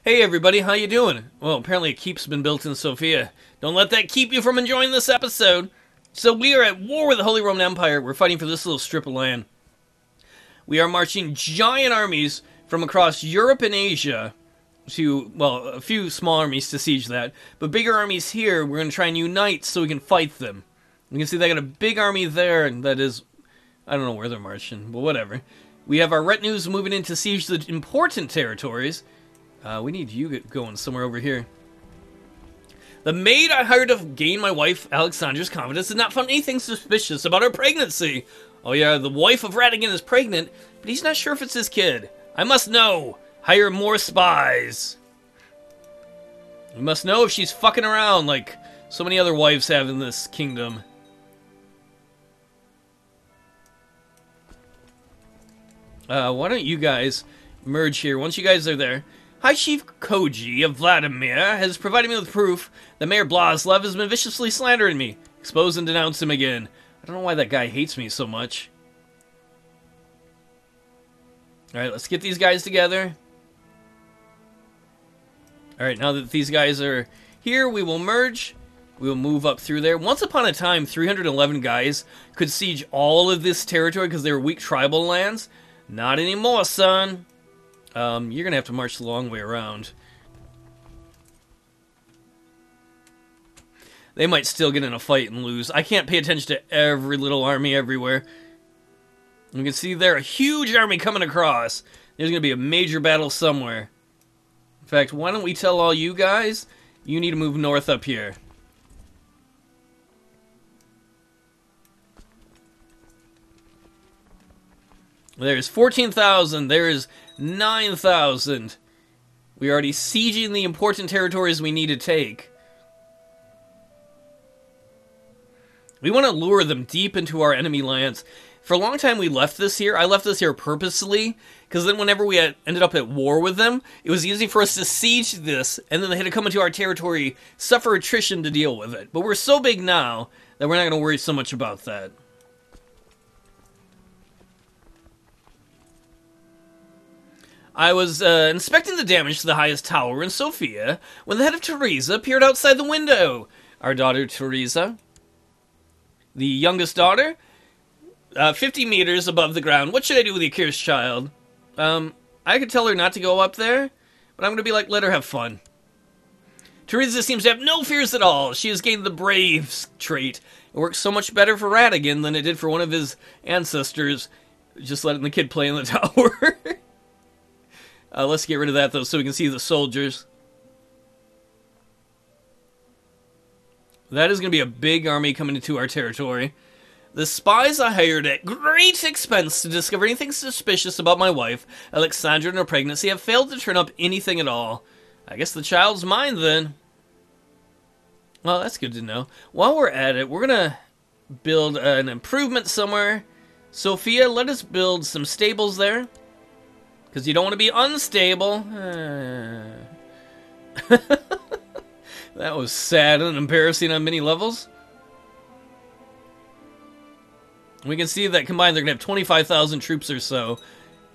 Hey everybody, how you doing? Well, apparently a keep's been built in Sofia. Don't let that keep you from enjoying this episode. So we are at war with the Holy Roman Empire. We're fighting for this little strip of land. We are marching giant armies from across Europe and Asia to, well, a few small armies to siege that. But bigger armies here, we're going to try and unite so we can fight them. You can see they got a big army there, and that is, I don't know where they're marching, but whatever. We have our retinues moving in to siege the important territories. We need you going somewhere over here. The maid I hired to gain my wife Alexandra's confidence did not find anything suspicious about her pregnancy. Oh yeah, the wife of Radigan is pregnant, but he's not sure if it's his kid. I must know. Hire more spies. We must know if she's fucking around like so many other wives have in this kingdom. Why don't you guys merge here once you guys are there. High Chief Koji of Vladimir has provided me with proof that Mayor Blaslav has been viciously slandering me. Expose and denounce him again. I don't know why that guy hates me so much. Alright, let's get these guys together. Alright, now that these guys are here, we will merge. We will move up through there. Once upon a time, 311 guys could siege all of this territory because they were weak tribal lands. Not anymore, son. You're going to have to march the long way around. They might still get in a fight and lose. I can't pay attention to every little army everywhere. You can see there a huge army coming across. There's going to be a major battle somewhere. In fact, why don't we tell all you guys, you need to move north up here. There's 14,000. There's 9,000. We're already sieging the important territories we need to take. We want to lure them deep into our enemy lands. For a long time we left this here. I left this here purposely, because then whenever we ended up at war with them, it was easy for us to siege this, and then they had to come into our territory, suffer attrition to deal with it. But we're so big now that we're not going to worry so much about that. I was inspecting the damage to the highest tower in Sofia when the head of Teresa appeared outside the window. Our daughter Teresa, the youngest daughter, 50 meters above the ground. What should I do with the accursed child? I could tell her not to go up there, but I'm going to be like, let her have fun. Teresa seems to have no fears at all. She has gained the brave trait. It works so much better for Radigan than it did for one of his ancestors, just letting the kid play in the tower. Let's get rid of that, though, so we can see the soldiers. That is going to be a big army coming into our territory. The spies I hired at great expense to discover anything suspicious about my wife, Alexandra, and her pregnancy have failed to turn up anything at all. I guess the child's mine, then. Well, that's good to know. While we're at it, we're going to build an improvement somewhere. Sophia, let us build some stables there. Because you don't want to be unstable. That was sad and embarrassing on many levels. We can see that combined they're going to have 25,000 troops or so.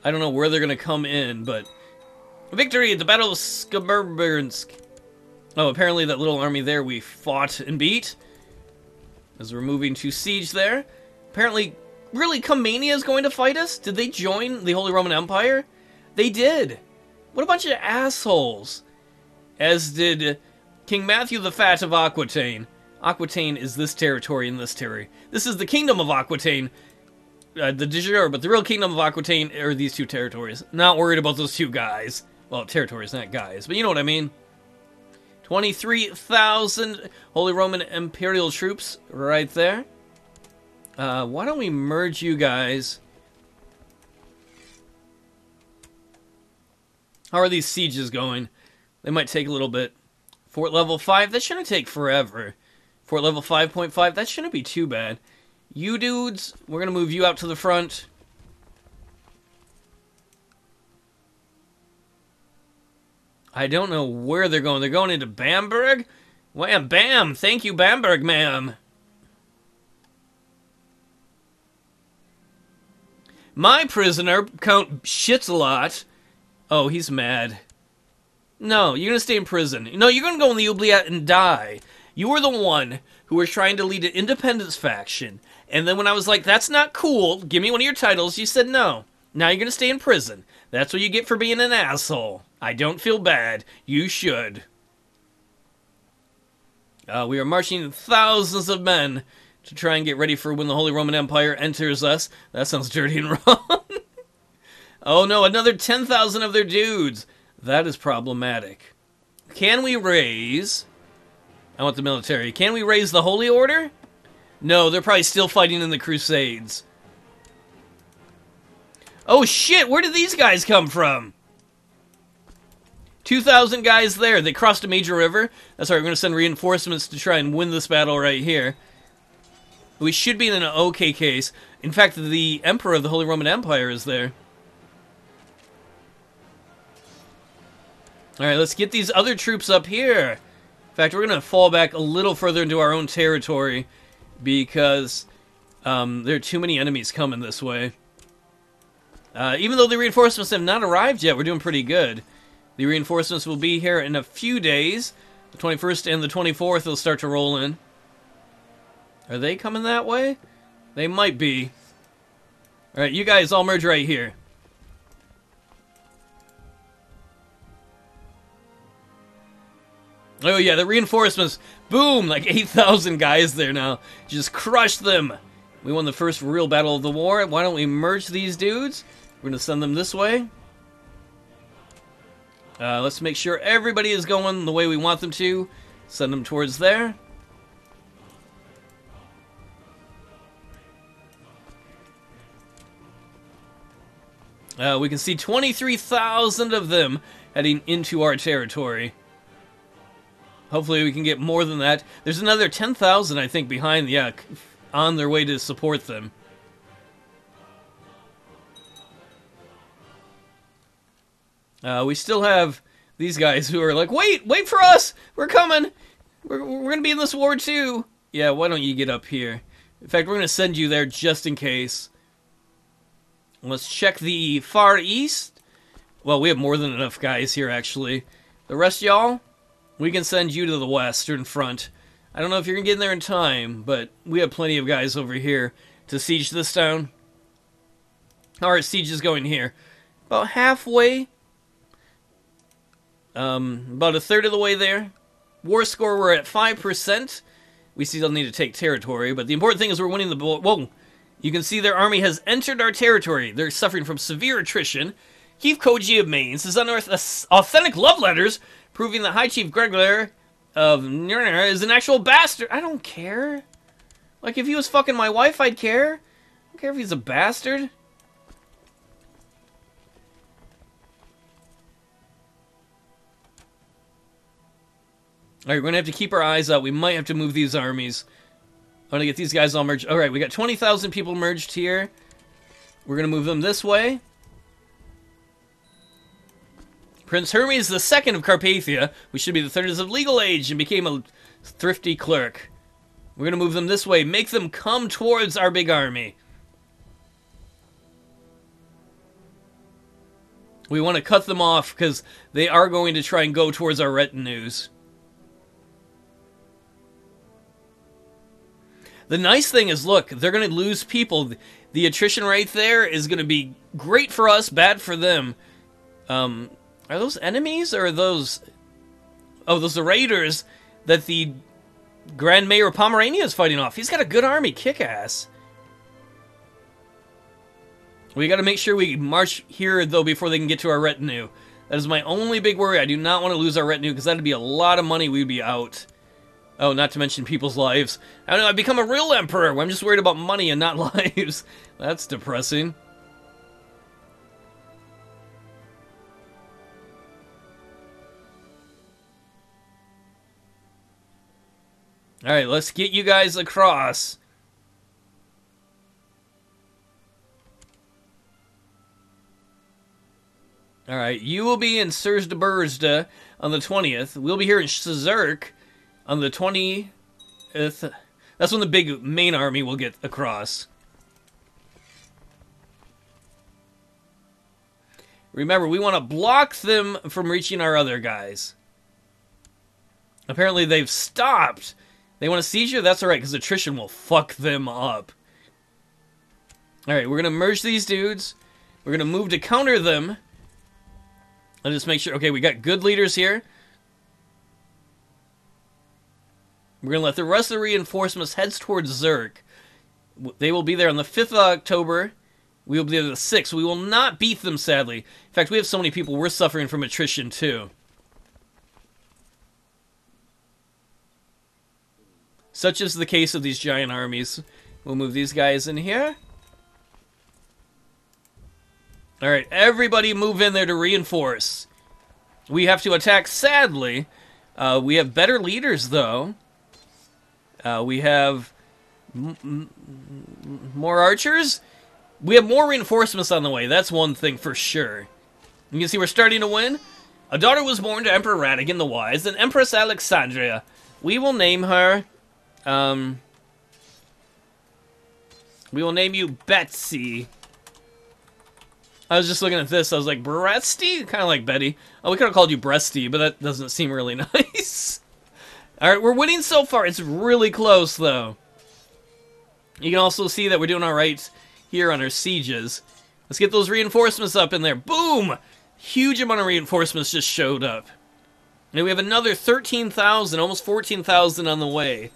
I don't know where they're going to come in, but... Victory at the Battle of Skaberbernsk. Oh, apparently that little army there we fought and beat. As we're moving to siege there. Apparently, really, Comania is going to fight us? Did they join the Holy Roman Empire? They did. What a bunch of assholes. As did King Matthew the Fat of Aquitaine. Aquitaine is this territory and this territory. This is the kingdom of Aquitaine. The de jure, but the real kingdom of Aquitaine are these two territories. Not worried about those two guys. Well, territories, not guys, but you know what I mean. 23,000 Holy Roman Imperial troops right there. Why don't we merge you guys? How are these sieges going? They might take a little bit. Fort level 5, that shouldn't take forever. Fort level 5.5, that shouldn't be too bad. You dudes, we're going to move you out to the front. I don't know where they're going. They're going into Bamberg? Wham, bam! Thank you, Bamberg, ma'am. My prisoner, Count Shits a lot. Oh, he's mad. No, you're gonna stay in prison. No, you're gonna go in the oubliette and die. You were the one who was trying to lead an independence faction. And then when I was like, that's not cool, give me one of your titles, you said no. Now you're gonna stay in prison. That's what you get for being an asshole. I don't feel bad. You should. We are marching thousands of men to try and get ready for when the Holy Roman Empire enters us. That sounds dirty and wrong. Oh no, another 10,000 of their dudes. That is problematic. Can we raise... I want the military. Can we raise the Holy Order? No, they're probably still fighting in the Crusades. Oh shit, where did these guys come from? 2,000 guys there. They crossed a major river. That's right, we're going to send reinforcements to try and win this battle right here. We should be in an okay case. In fact, the Emperor of the Holy Roman Empire is there. Alright, let's get these other troops up here. In fact, we're going to fall back a little further into our own territory because there are too many enemies coming this way. Even though the reinforcements have not arrived yet, we're doing pretty good. The reinforcements will be here in a few days. The 21st and the 24th they'll start to roll in. Are they coming that way? They might be. Alright, you guys all merge right here. Oh yeah, the reinforcements. Boom! Like 8,000 guys there now. Just crushed them. We won the first real battle of the war. Why don't we merge these dudes? We're going to send them this way. Let's make sure everybody is going the way we want them to. Send them towards there. We can see 23,000 of them heading into our territory. Hopefully we can get more than that. There's another 10,000, I think, behind, yeah, on their way to support them. We still have these guys who are like, wait for us! We're coming! We're going to be in this war too! Yeah, why don't you get up here? In fact, we're going to send you there just in case. Let's check the Far East. Well, we have more than enough guys here, actually. The rest of y'all, we can send you to the Western Front. I don't know if you're going to get in there in time, but we have plenty of guys over here to siege this town. Our siege is going here. About halfway. About a third of the way there. War score, we're at 5%. We still need to take territory, but the important thing is we're winning the... Whoa! You can see their army has entered our territory. They're suffering from severe attrition. Chief Koji of Mainz has unearthed authentic love letters proving that High Chief Gregor of Nurner is an actual bastard. I don't care. Like, if he was fucking my wife, I'd care. I don't care if he's a bastard. Alright, we're going to have to keep our eyes out. We might have to move these armies. I want to get these guys all merged. Alright, we got 20,000 people merged here. We're going to move them this way. Prince Hermes II of Carpathia, who should be the third, is of legal age and became a thrifty clerk. We're going to move them this way. Make them come towards our big army. We want to cut them off because they are going to try and go towards our retinues. The nice thing is, look, they're going to lose people. The attrition rate there is going to be great for us, bad for them. Are those enemies, or are those... Oh, those are raiders that the Grand Mayor of Pomerania is fighting off. He's got a good army, kick-ass. We got to make sure we march here, though, before they can get to our retinue. That is my only big worry. I do not want to lose our retinue, because that would be a lot of money we'd be out. Oh, not to mention people's lives. I don't know, I've become a real emperor. I'm just worried about money and not lives. That's depressing. Alright, let's get you guys across. Alright, you will be in Serzda on the 20th. We'll be here in Szerk on the 20th. That's when the big main army will get across. Remember, we want to block them from reaching our other guys. Apparently they've stopped. They want to siege you? That's alright, because attrition will fuck them up. Alright, we're going to merge these dudes. We're going to move to counter them. I'll just make sure... Okay, we got good leaders here. We're going to let the rest of the reinforcements head towards Zurich. They will be there on the 5th of October. We will be there the 6th. We will not beat them, sadly. In fact, we have so many people, we're suffering from attrition, too. Such is the case of these giant armies. We'll move these guys in here. Alright, everybody move in there to reinforce. We have to attack, sadly. We have better leaders, though. We have more archers. We have more reinforcements on the way. That's one thing for sure. You can see we're starting to win. A daughter was born to Emperor Radigan the Wise and Empress Alexandria. We will name her... we will name you Betsy. I was just looking at this. I was like, Breasty? Kind of like Betty. Oh, we could have called you Breasty, but that doesn't seem really nice. Alright, we're winning so far. It's really close, though. You can also see that we're doing alright here on our sieges. Let's get those reinforcements up in there. Boom! Huge amount of reinforcements just showed up. And we have another 13,000, almost 14,000 on the way.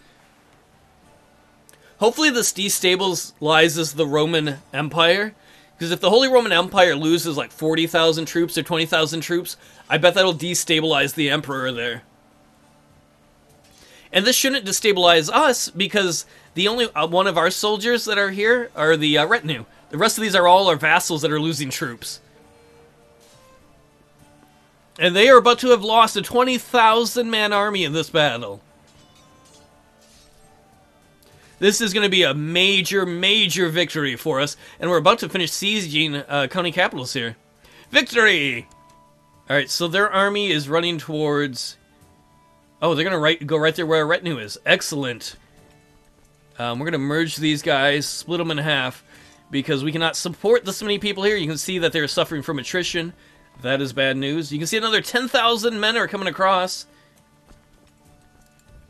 Hopefully this destabilizes the Roman Empire. Because if the Holy Roman Empire loses like 40,000 troops or 20,000 troops, I bet that'll destabilize the Emperor there. And this shouldn't destabilize us, because the only one of our soldiers that are here are the retinue. The rest of these are all our vassals that are losing troops. And they are about to have lost a 20,000-man army in this battle. This is going to be a major, major victory for us. And we're about to finish sieging county capitals here. Victory! Alright, so their army is running towards... Oh, they're going to go right there where our retinue is. Excellent. We're going to merge these guys, split them in half, because we cannot support this many people here. You can see that they're suffering from attrition. That is bad news. You can see another 10,000 men are coming across.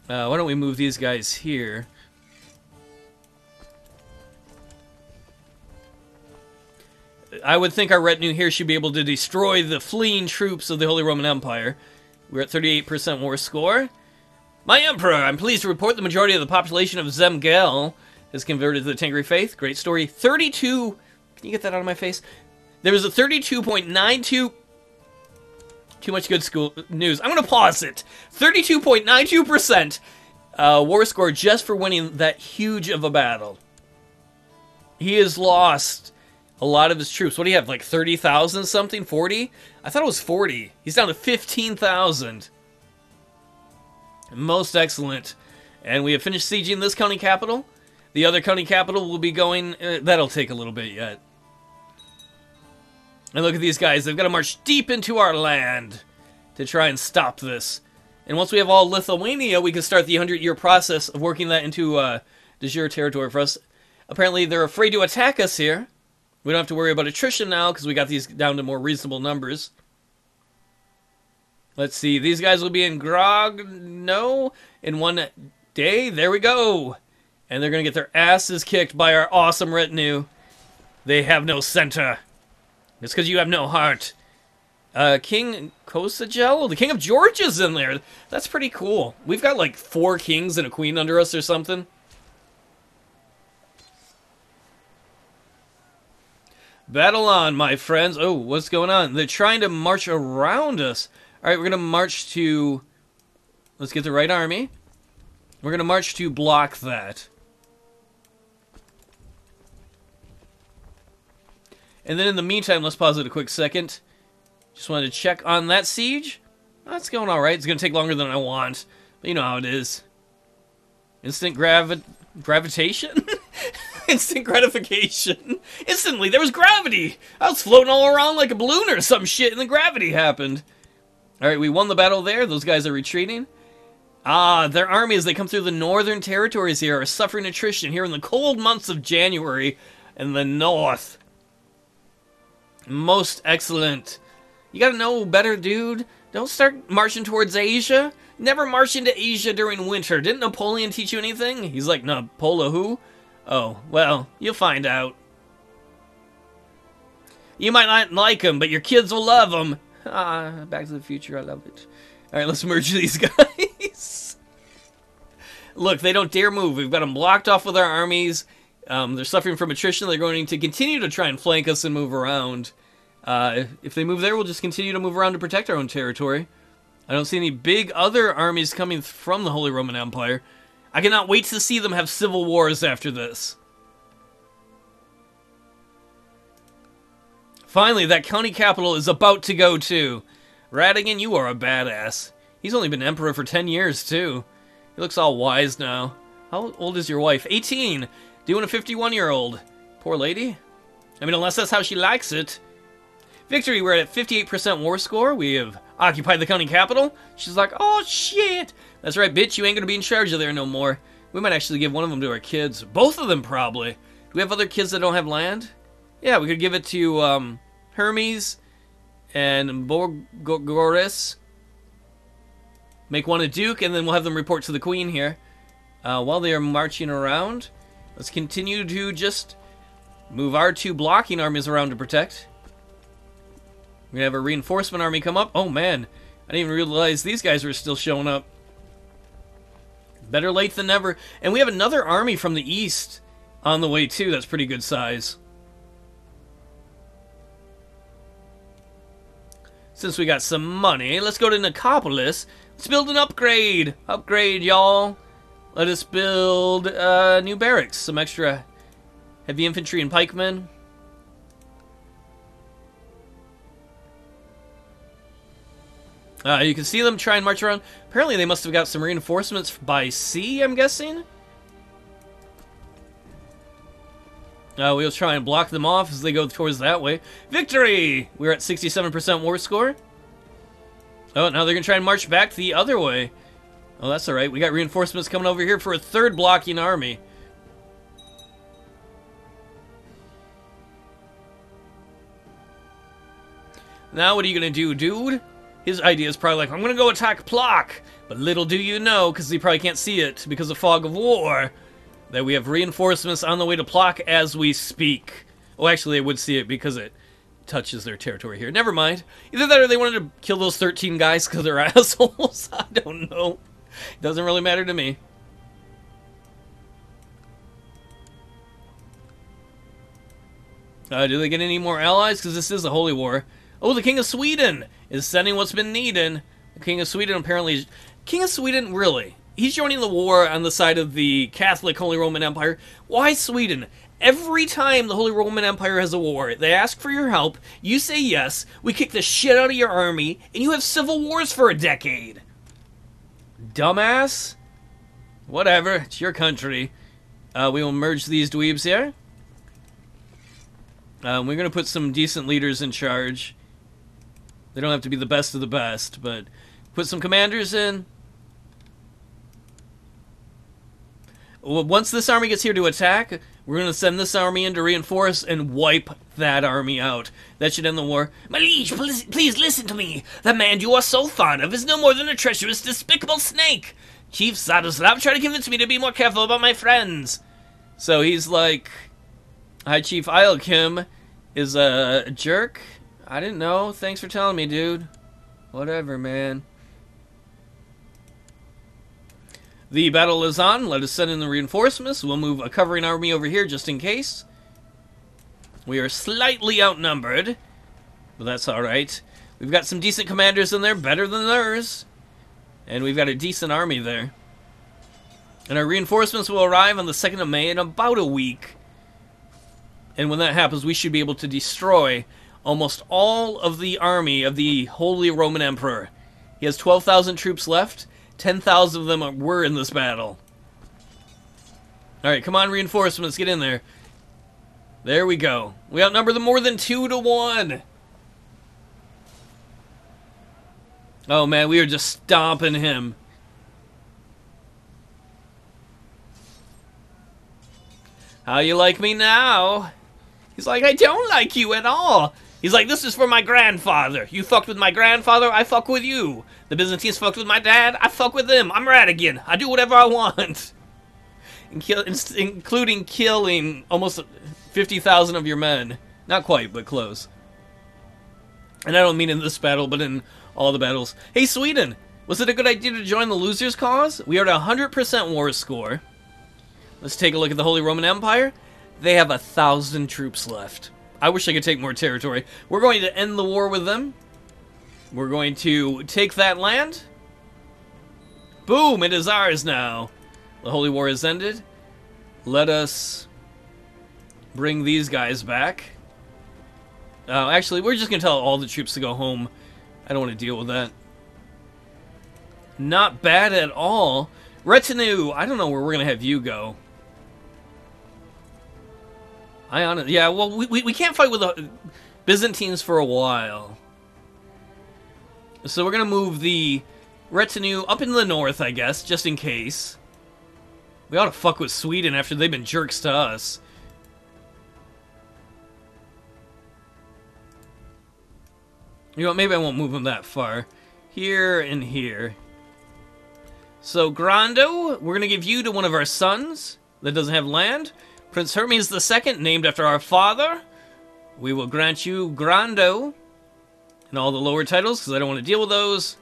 Why don't we move these guys here? I would think our retinue here should be able to destroy the fleeing troops of the Holy Roman Empire. We're at 38% war score. My Emperor, I'm pleased to report the majority of the population of Zemgel has converted to the Tengri faith. Great story. 32... Can you get that out of my face? There was a 32.92... Too much good school news. I'm going to pause it. 32.92% war score just for winning that huge of a battle. He has lost a lot of his troops. What do you have, like 30,000 something? 40? I thought it was 40. He's down to 15,000. Most excellent. And we have finished sieging this county capital. The other county capital will be going... that'll take a little bit yet. And look at these guys. They've got to march deep into our land to try and stop this. And once we have all Lithuania, we can start the 100-year process of working that into de jure territory for us. Apparently, they're afraid to attack us here. We don't have to worry about attrition now, because we got these down to more reasonable numbers. Let's see. These guys will be in Grogno in one day. There we go. And they're going to get their asses kicked by our awesome retinue. They have no center. It's because you have no heart. King Kosagel? The King of Georgia's in there. That's pretty cool. We've got like 4 kings and a queen under us or something. Battle on, my friends. Oh, what's going on? They're trying to march around us. Alright, we're going to march to... Let's get the right army. We're going to march to block that. And then in the meantime, let's pause it a quick second. Just wanted to check on that siege. That's going alright. It's going to take longer than I want. But you know how it is. Instant gravitation? Instant gratification. Instantly, there was gravity. I was floating all around like a balloon or some shit, and then gravity happened. Alright, we won the battle there. Those guys are retreating. Their army, as they come through the northern territories here, are suffering attrition here in the cold months of January in the north. Most excellent. You gotta know better, dude. Don't start marching towards Asia. Never march into Asia during winter. Didn't Napoleon teach you anything? He's like, Napola who? Oh, well, you'll find out. You might not like him, but your kids will love him. Ah, Back to the Future, I love it. Alright, let's merge these guys. Look, they don't dare move. We've got them blocked off with our armies. They're suffering from attrition. They're going to continue to try and flank us and move around. If they move there, we'll just continue to move around to protect our own territory. I don't see any big other armies coming from the Holy Roman Empire. I cannot wait to see them have civil wars after this. Finally, that county capital is about to go too. Radigan, you are a badass. He's only been emperor for 10 years too. He looks all wise now. How old is your wife? 18. Doing a 51-year-old. Poor lady. I mean, unless that's how she likes it. Victory, we're at 58% war score. We have occupied the county capital. She's like, oh shit. That's right, bitch, you ain't gonna be in charge of there no more. We might actually give one of them to our kids. Both of them, probably. Do we have other kids that don't have land? Yeah, we could give it to Hermes and Borgoris. Make one a duke, and then we'll have them report to the queen here. While they are marching around, let's continue to just move our two blocking armies around to protect. We're going to have a reinforcement army come up. Oh, man. I didn't even realize these guys were still showing up. Better late than never. And we have another army from the east on the way, too. That's pretty good size. Since we got some money, let's go to Dicktopolous. Let's build an upgrade. Upgrade, y'all. Let us build new barracks. Some extra heavy infantry and pikemen. You can see them try and march around. Apparently they must have got some reinforcements by sea, I'm guessing. We'll try and block them off as they go towards that way. Victory! We're at 67% war score. Oh, now they're going to try and march back the other way. Oh, that's alright. We got reinforcements coming over here for a third blocking army. Now what are you going to do, dude? His idea is probably like, I'm going to go attack Plock. But little do you know, because he probably can't see it because of fog of war, that we have reinforcements on the way to Plock as we speak. Oh, actually, they would see it because it touches their territory here. Never mind. Either that or they wanted to kill those 13 guys because they're assholes. I don't know. Doesn't really matter to me. Do they get any more allies? Because this is a holy war. Oh, the King of Sweden is sending what's been needed. The King of Sweden apparently... King of Sweden, really? He's joining the war on the side of the Catholic Holy Roman Empire. Why Sweden? Every time the Holy Roman Empire has a war, they ask for your help, you say yes, we kick the shit out of your army, and you have civil wars for a decade. Dumbass? Whatever, it's your country. We will merge these dweebs here. We're going to put some decent leaders in charge. They don't have to be the best of the best, but put some commanders in. Once this army gets here to attack, we're going to send this army in to reinforce and wipe that army out. That should end the war. My liege, please listen to me. The man you are so fond of is no more than a treacherous, despicable snake. Chief Sadislav tried to convince me to be more careful about my friends. So he's like, High Chief Ilkim is a jerk? I didn't know. Thanks for telling me, dude. Whatever, man. The battle is on. Let us send in the reinforcements. We'll move a covering army over here just in case. We are slightly outnumbered, but that's alright. We've got some decent commanders in there, better than theirs. And we've got a decent army there. And our reinforcements will arrive on the 2nd of May in about a week. And when that happens, we should be able to destroy almost all of the army of the Holy Roman Emperor. He has 12,000 troops left. 10,000 of them were in this battle. Alright, come on, reinforcements, get in there. There we go. We outnumber them more than 2 to 1. Oh man, we are just stomping him. How you like me now? He's like, I don't like you at all. He's like, this is for my grandfather. You fucked with my grandfather, I fuck with you. The Byzantines fucked with my dad, I fuck with them. I'm Radigan. I do whatever I want. Including killing almost 50,000 of your men. Not quite, but close. And I don't mean in this battle, but in all the battles. Hey, Sweden! Was it a good idea to join the loser's cause? We are at 100% war score. Let's take a look at the Holy Roman Empire. They have 1,000 troops left. I wish I could take more territory. We're going to end the war with them. We're going to take that land. Boom! It is ours now. The Holy War has ended. Let us bring these guys back. Actually, we're just going to tell all the troops to go home. I don't want to deal with that. Not bad at all. Retinue, I don't know where we're going to have you go. Yeah, well, we can't fight with the Byzantines for a while. So we're going to move the retinue up into the north, I guess, just in case. We ought to fuck with Sweden after they've been jerks to us. You know what, maybe I won't move them that far. Here and here. So, Grando, we're going to give you to one of our sons that doesn't have land. Prince Hermes II, named after our father. We will grant you Grando and all the lower titles, because I don't want to deal with those.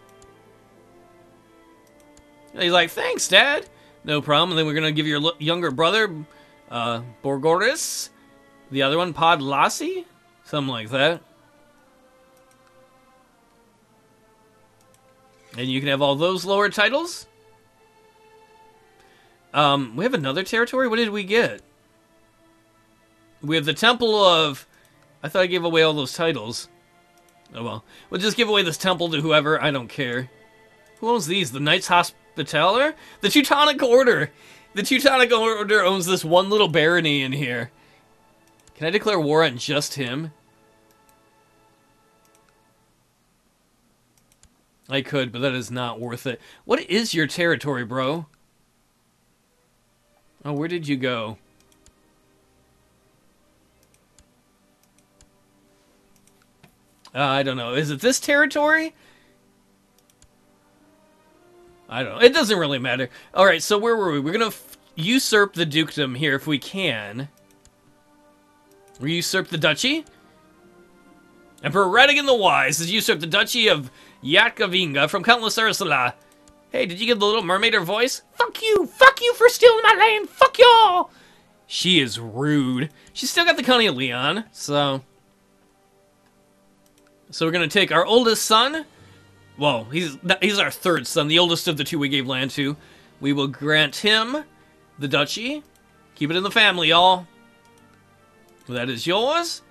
And he's like, thanks, Dad. No problem. And then we're going to give your younger brother, Borgoris. The other one, Podlasi. Something like that. And you can have all those lower titles. We have another territory? What did we get? We have the Temple of... I thought I gave away all those titles. Oh well. We'll just give away this temple to whoever. I don't care. Who owns these? The Knights Hospitaller? The Teutonic Order! The Teutonic Order owns this one little barony in here. Can I declare war on just him? I could, but that is not worth it. What is your territory, bro? Oh, where did you go? I don't know. Is it this territory? I don't know. It doesn't really matter. Alright, so where were we? We're going to usurp the dukedom here if we can. We usurp the duchy. Emperor Radigan the Wise has usurped the duchy of Yatkavinga from Countess Ursula. Hey, did you give the Little Mermaid her voice? Fuck you! Fuck you for stealing my land! Fuck y'all! She is rude. She's still got the County of Leon, so... So we're going to take our oldest son. Well, he's our third son, the oldest of the two we gave land to. We will grant him the duchy. Keep it in the family, y'all. That is yours.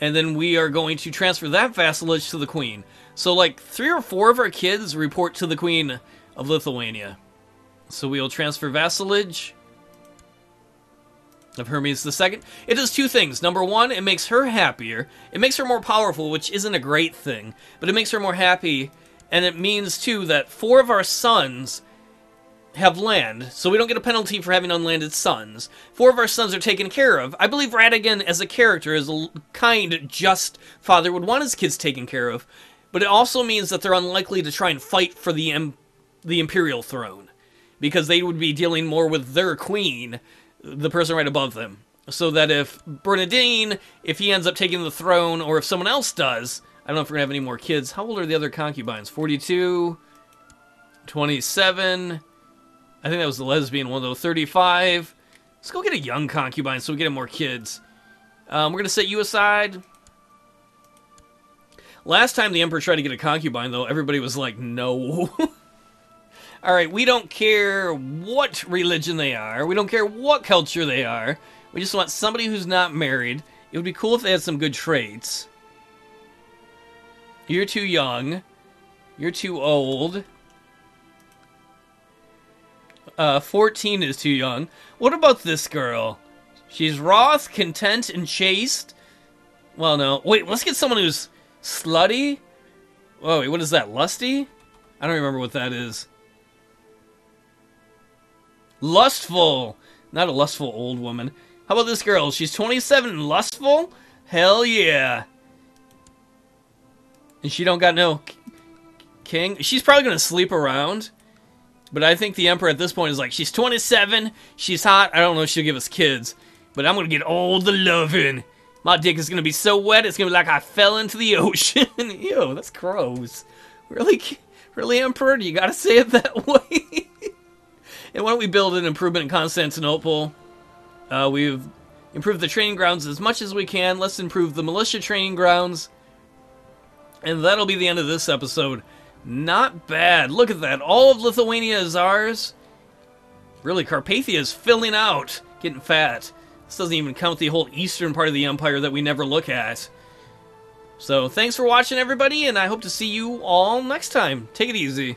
And then we are going to transfer that vassalage to the queen. So like 3 or 4 of our kids report to the Queen of Lithuania. So we'll transfer vassalage of Hermes II. It does 2 things. Number 1, it makes her happier. It makes her more powerful, which isn't a great thing. But it makes her more happy. And it means, too, that 4 of our sons have land. So we don't get a penalty for having unlanded sons. 4 of our sons are taken care of. I believe Radigan, as a character, is a kind, just father, would want his kids taken care of. But it also means that they're unlikely to try and fight for the imperial throne. Because they would be dealing more with their queen, the person right above them. So that if Bernardine, if he ends up taking the throne, or if someone else does, I don't know if we're going to have any more kids. How old are the other concubines? 42, 27, I think that was the lesbian one though, 35. Let's go get a young concubine so we get more kids. We're going to set you aside. Last time the Emperor tried to get a concubine though, everybody was like, no. Alright, we don't care what religion they are. We don't care what culture they are. We just want somebody who's not married. It would be cool if they had some good traits. You're too young. You're too old. 14 is too young. What about this girl? She's wroth, content, and chaste. Well, no. Wait, let's get someone who's slutty. Oh, wait, what is that? Lusty? I don't remember what that is. Lustful. Not a lustful old woman. How about this girl? She's 27 and lustful? Hell yeah. And she don't got no king. She's probably going to sleep around. But I think the emperor at this point is like, she's 27, she's hot, I don't know if she'll give us kids. But I'm going to get all the loving. My dick is going to be so wet, it's going to be like I fell into the ocean. Ew, that's gross. Really, Emperor? You got to say it that way? And why don't we build an improvement in Constantinople? We've improved the training grounds as much as we can. Let's improve the militia training grounds. And that'll be the end of this episode. Not bad. Look at that. All of Lithuania is ours. Really, Carpathia is filling out. Getting fat. This doesn't even count the whole eastern part of the empire that we never look at. So, thanks for watching, everybody, and I hope to see you all next time. Take it easy.